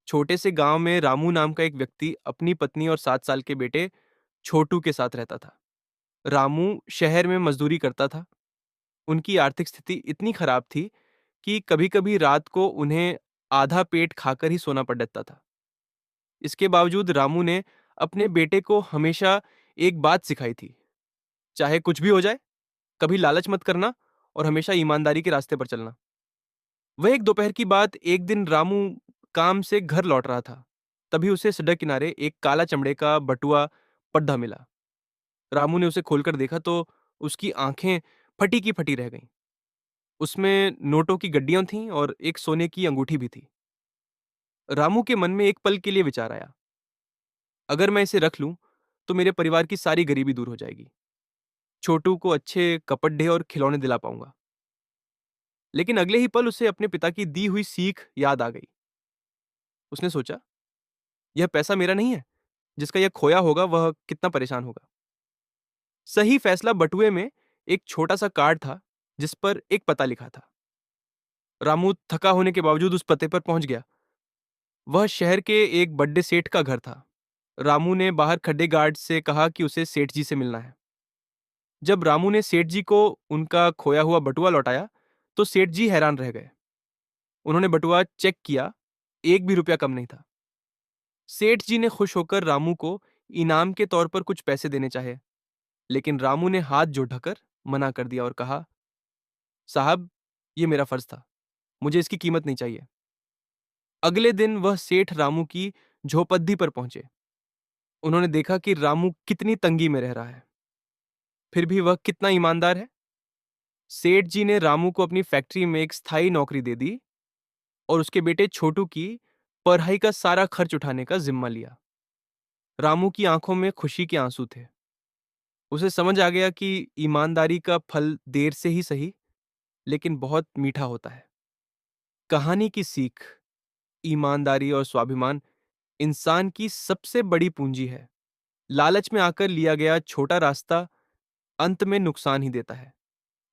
छोटे से गांव में रामू नाम का एक व्यक्ति अपनी पत्नी और 7 साल के बेटे छोटू के साथ रहता था। रामू शहर में मजदूरी करता था। उनकी आर्थिक स्थिति इतनी खराब थी कि कभी-कभी रात को उन्हें आधा पेट खाकर ही सोना पड़ जाता था। इसके बावजूद रामू ने अपने बेटे को हमेशा एक बात सिखाई थी, चाहे कुछ भी हो जाए, कभी लालच मत करना और हमेशा ईमानदारी के रास्ते पर चलना। वह एक दोपहर की बात, एक दिन रामू काम से घर लौट रहा था। तभी उसे सड़क किनारे एक काला चमड़े का बटुआ पड्ढा मिला। रामू ने उसे खोलकर देखा तो उसकी आंखें फटी की फटी रह गईं। उसमें नोटों की गड्डियां थीं और एक सोने की अंगूठी भी थी। रामू के मन में एक पल के लिए विचार आया, अगर मैं इसे रख लूं तो मेरे परिवार की सारी गरीबी दूर हो जाएगी। छोटू को अच्छे कपड़े और खिलौने दिला पाऊंगा। लेकिन अगले ही पल उसे अपने पिता की दी हुई सीख याद आ गई। उसने सोचा, यह पैसा मेरा नहीं है, जिसका यह खोया होगा वह कितना परेशान होगा। सही फैसला बटुए में एक छोटा सा कार्ड था, जिस पर एक पता लिखा था। रामू थका होने के बावजूद उस पते पर पहुंच गया। वह शहर के एक बड्डे सेठ का घर था। रामू ने बाहर खड़े गार्ड से कहा कि उसे सेठ जी से मिलना है। जब रामू ने सेठ जी को उनका खोया हुआ बटुआ लौटाया, तो सेठ जी हैरान रह गए। उन्होंने बटुआ चेक किया, एक भी रुपया कम नहीं था। सेठ जी ने खुश होकर रामू को इनाम के तौर पर कुछ पैसे देने चाहे, लेकिन रामू ने हाथ जोड़कर मना कर दिया और कहा, साहब, ये मेरा फर्ज था, मुझे इसकी कीमत नहीं चाहिए। अगले दिन वह सेठ रामू की झोपड़ी पर पहुंचे। उन्होंने देखा कि रामू कितनी तंगी में रह रहा है, फिर भी वह कितना ईमानदार है। सेठ जी ने रामू को अपनी फैक्ट्री में एक स्थायी नौकरी दे दी और उसके बेटे छोटू की पढ़ाई का सारा खर्च उठाने का जिम्मा लिया। रामू की आंखों में खुशी के आंसू थे। उसे समझ आ गया कि ईमानदारी का फल देर से ही सही, लेकिन बहुत मीठा होता है। कहानी की सीख, ईमानदारी और स्वाभिमान इंसान की सबसे बड़ी पूंजी है। लालच में आकर लिया गया छोटा रास्ता अंत में नुकसान ही देता है,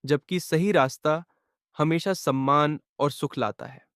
जबकि सही रास्ता हमेशा सम्मान और सुख लाता है।